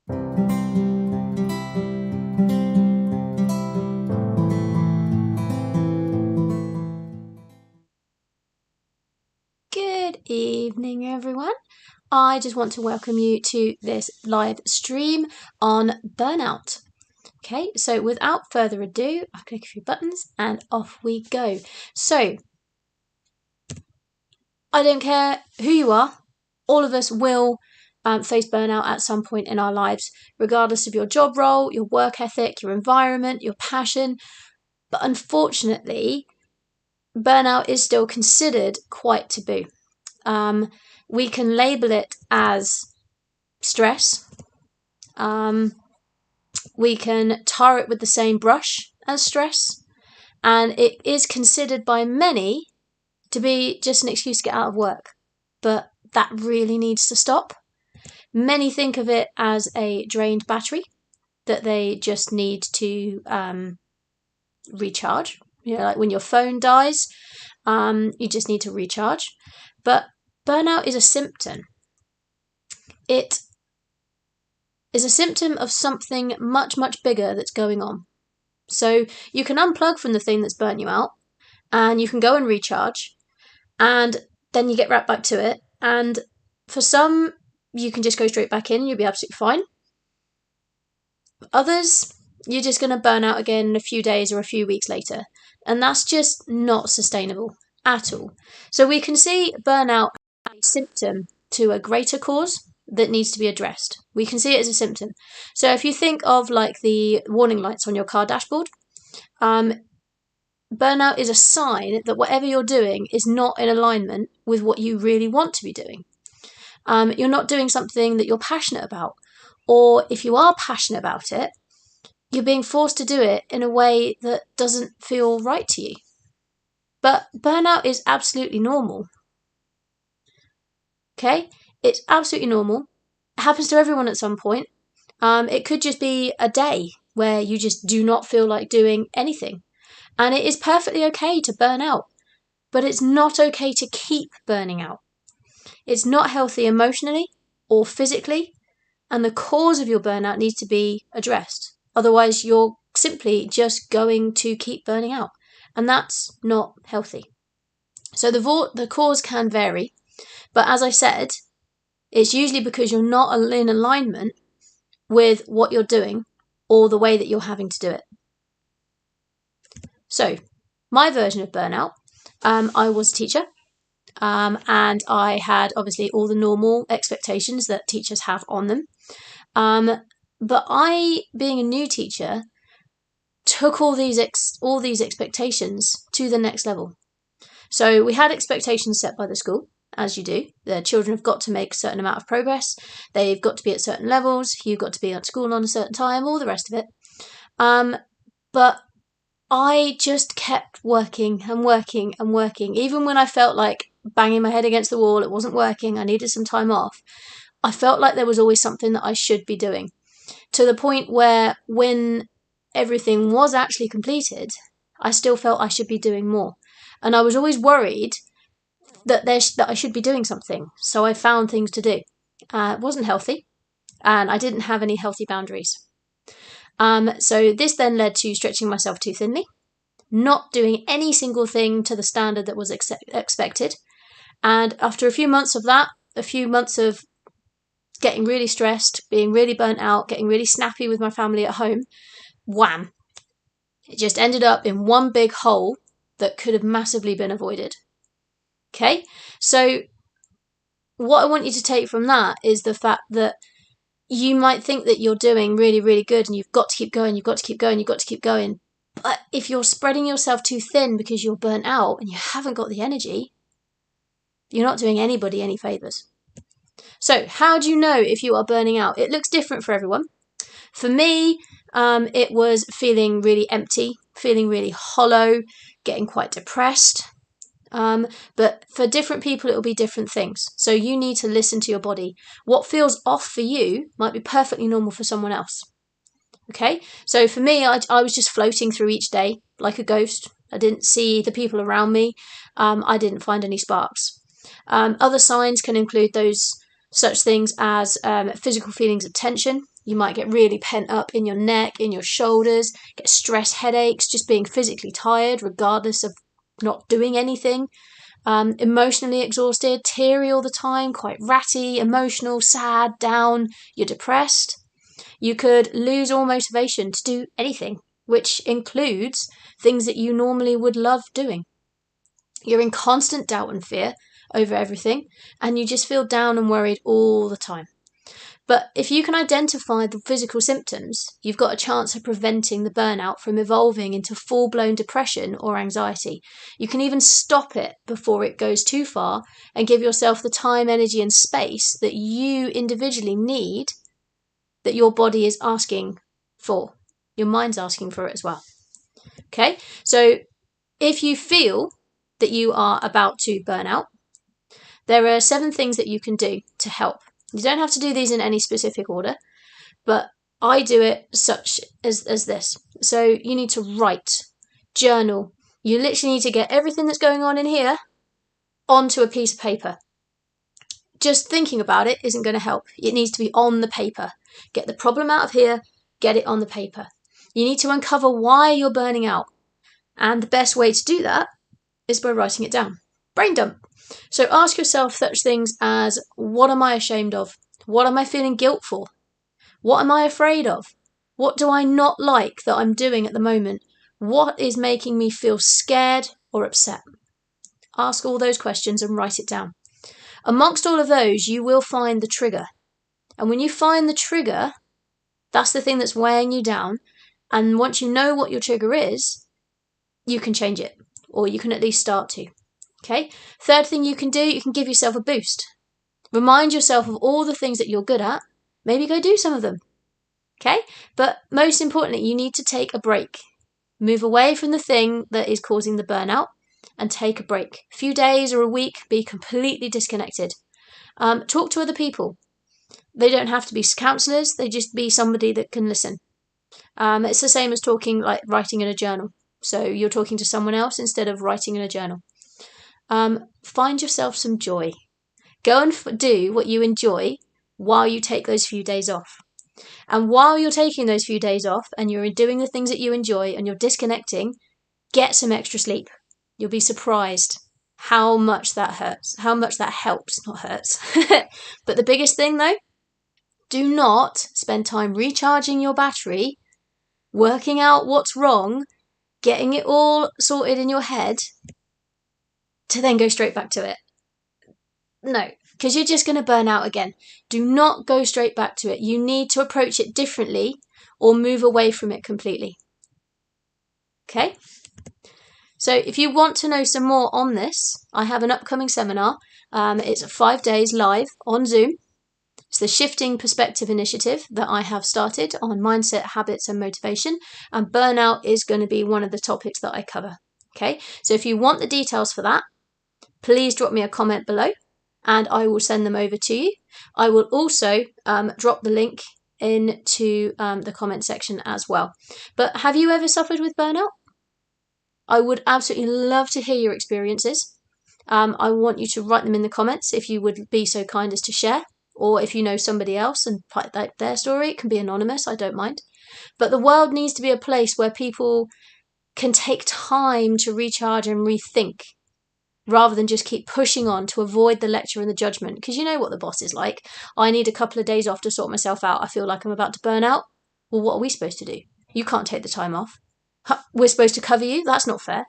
Good evening, everyone. I just want to welcome you to this live stream on burnout. Okay, so without further ado, I'll click a few buttons and off we go. So, I don't care who you are, all of us will face burnout at some point in our lives, regardless of your job role, your work ethic, your environment, your passion. But unfortunately, burnout is still considered quite taboo. We can label it as stress. We can tar it with the same brush as stress. And it is considered by many to be just an excuse to get out of work. But that really needs to stop. Many think of it as a drained battery that they just need to recharge. You know, like when your phone dies, you just need to recharge. But burnout is a symptom. It is a symptom of something much, much bigger that's going on. So you can unplug from the thing that's burnt you out, and you can go and recharge, and then you get right back to it. And for some, you can just go straight back in, you'll be absolutely fine. Others, you're just going to burn out again in a few days or a few weeks later. And that's just not sustainable at all. So we can see burnout as a symptom to a greater cause that needs to be addressed. We can see it as a symptom. So if you think of like the warning lights on your car dashboard, burnout is a sign that whatever you're doing is not in alignment with what you really want to be doing. You're not doing something that you're passionate about. Or if you are passionate about it, you're being forced to do it in a way that doesn't feel right to you. But burnout is absolutely normal. Okay? It's absolutely normal. It happens to everyone at some point. It could just be a day where you just do not feel like doing anything. And it is perfectly okay to burn out. But it's not okay to keep burning out. It's not healthy emotionally or physically. And the cause of your burnout needs to be addressed. Otherwise, you're simply just going to keep burning out. And that's not healthy. So the cause can vary. But as I said, it's usually because you're not in alignment with what you're doing or the way that you're having to do it. So, my version of burnout, I was a teacher. And I had obviously all the normal expectations that teachers have on them. But I, being a new teacher, took all these expectations to the next level. So we had expectations set by the school, as you do. The children have got to make a certain amount of progress. They've got to be at certain levels. You've got to be at school on a certain time, all the rest of it. But I just kept working and working and working. Even when I felt like banging my head against the wall, it wasn't working, I needed some time off. I felt like there was always something that I should be doing. To the point where when everything was actually completed, I still felt I should be doing more. And I was always worried that I should be doing something. So I found things to do. It wasn't healthy. And I didn't have any healthy boundaries. So this then led to stretching myself too thinly, not doing any single thing to the standard that was expected. And after a few months of that, a few months of getting really stressed, being really burnt out, getting really snappy with my family at home, wham! It just ended up in one big hole that could have massively been avoided. Okay? So what I want you to take from that is the fact that you might think that you're doing really, really good and you've got to keep going, you've got to keep going, you've got to keep going. But if you're spreading yourself too thin because you're burnt out and you haven't got the energy, you're not doing anybody any favours. So how do you know if you are burning out? It looks different for everyone. For me, it was feeling really empty, feeling really hollow, getting quite depressed. But for different people, it will be different things. So you need to listen to your body. What feels off for you might be perfectly normal for someone else. Okay? So for me, I was just floating through each day like a ghost. I didn't see the people around me. I didn't find any sparks. Other signs can include those such things as physical feelings of tension. You might get really pent up in your neck, in your shoulders, get stress headaches, just being physically tired, regardless of not doing anything. Emotionally exhausted, teary all the time, quite ratty, emotional, sad, down, you're depressed. You could lose all motivation to do anything, which includes things that you normally would love doing. You're in constant doubt and fear over everything, and you just feel down and worried all the time. But if you can identify the physical symptoms, you've got a chance of preventing the burnout from evolving into full-blown depression or anxiety. You can even stop it before it goes too far and give yourself the time, energy, and space that you individually need, that your body is asking for. Your mind's asking for it as well. Okay, so if you feel that you are about to burn out, there are 7 things that you can do to help. You don't have to do these in any specific order, but I do it such as this. So you need to write, journal. You literally need to get everything that's going on in here onto a piece of paper. Just thinking about it isn't going to help. It needs to be on the paper. Get the problem out of here, get it on the paper. You need to uncover why you're burning out. And the best way to do that is by writing it down. Brain dump. So ask yourself such things as, what am I ashamed of? What am I feeling guilt for? What am I afraid of? What do I not like that I'm doing at the moment? What is making me feel scared or upset? Ask all those questions and write it down. Amongst all of those, you will find the trigger. And when you find the trigger, that's the thing that's weighing you down. And once you know what your trigger is, you can change it, or you can at least start to. Okay. 3rd thing you can do, you can give yourself a boost. Remind yourself of all the things that you're good at. Maybe go do some of them. Okay. But most importantly, you need to take a break. Move away from the thing that is causing the burnout and take a break. A few days or a week, be completely disconnected. Talk to other people. They don't have to be counsellors. They just be somebody that can listen. It's the same as talking, like writing in a journal. So you're talking to someone else instead of writing in a journal. Find yourself some joy. Go and do what you enjoy while you take those few days off. And while you're taking those few days off and you're doing the things that you enjoy and you're disconnecting, get some extra sleep. You'll be surprised how much that hurts, how much that helps, not hurts. But the biggest thing though, do not spend time recharging your battery, working out what's wrong, getting it all sorted in your head, to then go straight back to it. No, because you're just going to burn out again. Do not go straight back to it. You need to approach it differently or move away from it completely. Okay? So if you want to know some more on this, I have an upcoming seminar. It's 5 days live on Zoom. It's the Shifting Perspective Initiative that I have started on mindset, habits and motivation. And burnout is going to be one of the topics that I cover. Okay? So if you want the details for that, please drop me a comment below and I will send them over to you. I will also drop the link into the comment section as well. But have you ever suffered with burnout? I would absolutely love to hear your experiences. I want you to write them in the comments if you would be so kind as to share, or if you know somebody else and put their story. It can be anonymous, I don't mind. But the world needs to be a place where people can take time to recharge and rethink, rather than just keep pushing on to avoid the lecture and the judgment. Because you know what the boss is like. I need a couple of days off to sort myself out. I feel like I'm about to burn out. Well, what are we supposed to do? You can't take the time off. We're supposed to cover you? That's not fair.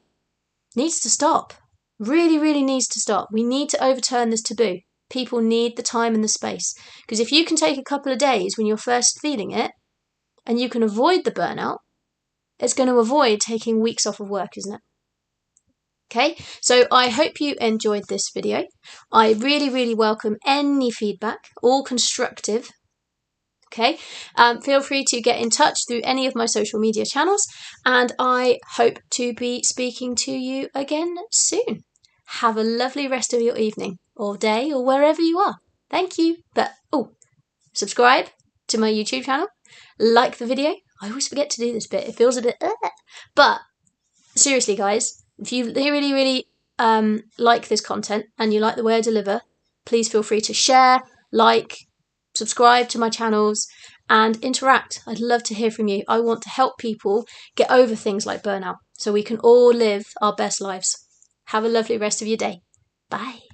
Needs to stop. Really, really needs to stop. We need to overturn this taboo. People need the time and the space. Because if you can take a couple of days when you're first feeling it, and you can avoid the burnout, it's going to avoid taking weeks off of work, isn't it? Okay, so I hope you enjoyed this video. I really, really welcome any feedback, all constructive. Okay, feel free to get in touch through any of my social media channels, and I hope to be speaking to you again soon. Have a lovely rest of your evening or day or wherever you are. Thank you. But subscribe to my YouTube channel, like the video. I always forget to do this bit. It feels a bit, but seriously, guys. If you really, really like this content and you like the way I deliver, please feel free to share, like, subscribe to my channels, and interact. I'd love to hear from you. I want to help people get over things like burnout so we can all live our best lives. Have a lovely rest of your day. Bye.